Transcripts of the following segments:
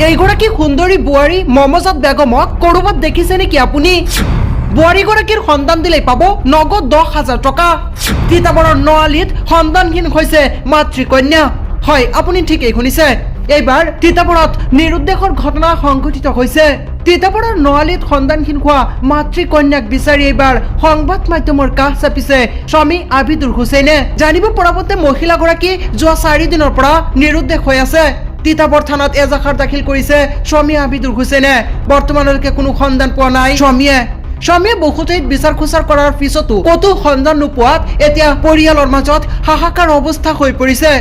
এইগৰাকী সুন্দৰী বোৱাৰী মমজাত বেগমক ক'ৰবাত দেখিছে নেকি আপুনি? বোৱাৰীগৰাকীৰ সন্তান দিলেই পাব নগদ 10,000 টকা। তিতাবৰৰ নআলিত সন্তানহীন হৈছে মাতৃকন্যা। হয়, আপুনি ঠিকেই শুনিছে। এইবাৰ তিতাবৰত নিৰুদ্দেশৰ ঘটনা সংঘটিত হৈছে। তিতাবৰৰ নআলিত সন্তানহীন হোৱা মাতৃকন্যাক বিচাৰি এইবাৰ সংবাদ মাধ্যমৰ কাষ চাপিছে স্বামী আবিদুল হুছেইনে। জানিব পৰা মতে মহিলাগৰাকী যোৱা 4 দিনৰ পৰা নিৰুদ্দেশ হৈ আছে। তিতাবৰ থানাত এজাহাৰ দাখিল কৰিছে স্বামী আবিদুল হুছেইনে। বৰ্তমানলৈকে কোনো সন্ধান পোৱা নাই স্বামীয়ে বহুতেই বিচাৰ খোচাৰ কৰাৰ পিছতো ক'তো সন্ধান নোপোৱাত এতিয়া পৰিয়ালৰ মাজত হাহাকাৰ অৱস্থা হৈ পৰিছে।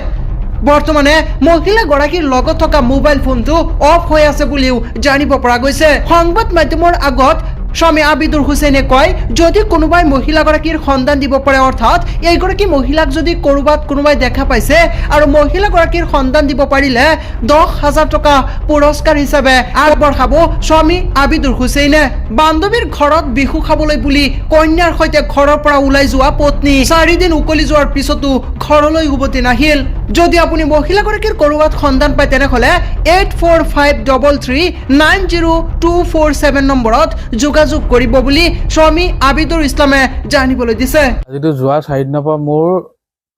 বৰ্তমানে মহিলাগৰাকীৰ লগত থকা মোবাইল ফোনটো অফ হৈ আছে বুলিও জানিব পৰা গৈছে। সংবাদ মাধ্যমৰ আগত স্বামী আবিদুল হুছেইনে কয়, যদি কোনোবাই মহিলাগৰাকীৰ সন্ধান দিব পাৰে, অৰ্থাৎ এইগৰাকী মহিলাক যদি ক'ৰবাত কোনোবাই দেখা পাইছে আৰু মহিলাগৰাকীৰ সন্ধান দিব পাৰিলে 10,000 টকা পুৰস্কাৰ হিচাপে আগবঢ়াব স্বামী আবিদুল হুছেইনে। বান্ধৱীৰ ঘৰত বিহু খাবলৈ বুলি কন্যাৰ সৈতে ঘৰৰ পৰা ওলাই যোৱা পত্নী 4 দিন উকলি যোৱাৰ পিছতো ঘৰলৈ উভতি নাহিল। যদি আপুনি মহিলাগৰাকীৰ ক'ৰবাত সন্ধান পায় তেনেহ'লে 8453390247 নম্বৰত যোগাযোগ কৰিব বুলি স্বামী আবিদুল ইছলামে জানিবলৈ দিছে। আজিতো যোৱা 4 দিনৰ পৰা মোৰ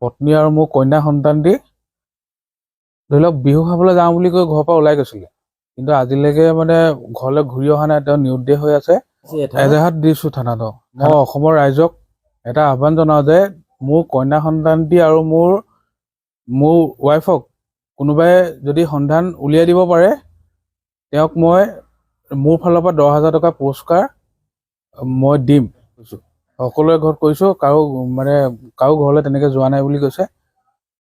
পত্নী আৰু মোৰ কন্যা সন্তান দি ধৰি লওক বিহু খাবলৈ যাওঁ বুলি কৈ ঘৰৰ পৰা ওলাই গৈছিলে, কিন্তু আজিলৈকে মানে ঘৰলৈ ঘূৰি অহা নাই। তেওঁ নিৰুদ্দেশ হৈ আছে। এজাহাত দিছোঁ থানাত। মই অসমৰ ৰাইজক এটা আহ্বান জনাওঁ যে মোৰ কন্যা সন্তান দি আৰু মোৰ ৱাইফক কোনোবাই যদি সন্ধান উলিয়াই দিব পাৰে, তেওঁক মই মোৰ ফালৰ পৰা 10,000 টকা পুৰস্কাৰ মই দিম। সকলোৰে ঘৰত কৈছোঁ, কাৰো ঘৰলৈ তেনেকৈ যোৱা নাই বুলি কৈছে।